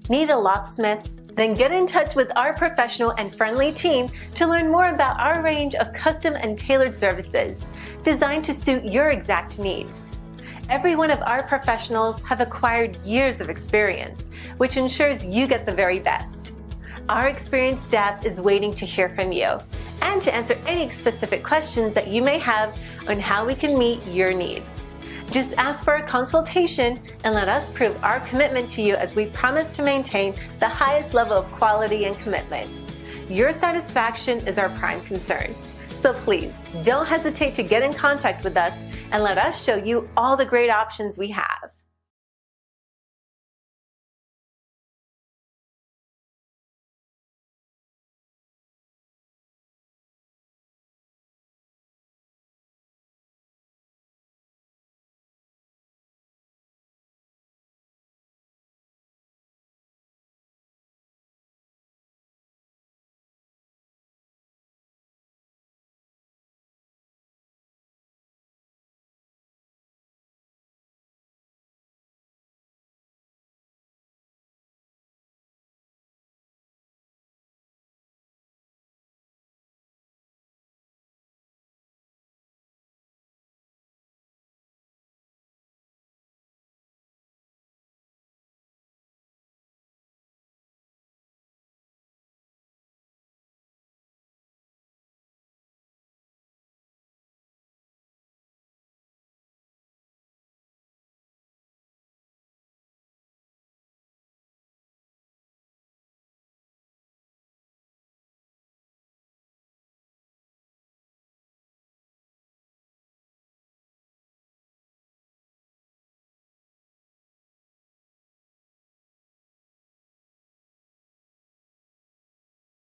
Need a locksmith? Then get in touch with our professional and friendly team to learn more about our range of custom and tailored services designed to suit your exact needs. Every one of our professionals have acquired years of experience, which ensures you get the very best. Our experienced staff is waiting to hear from you and to answer any specific questions that you may have on how we can meet your needs. Just ask for a consultation and let us prove our commitment to you as we promise to maintain the highest level of quality and commitment. Your satisfaction is our prime concern. So please, don't hesitate to get in contact with us and let us show you all the great options we have.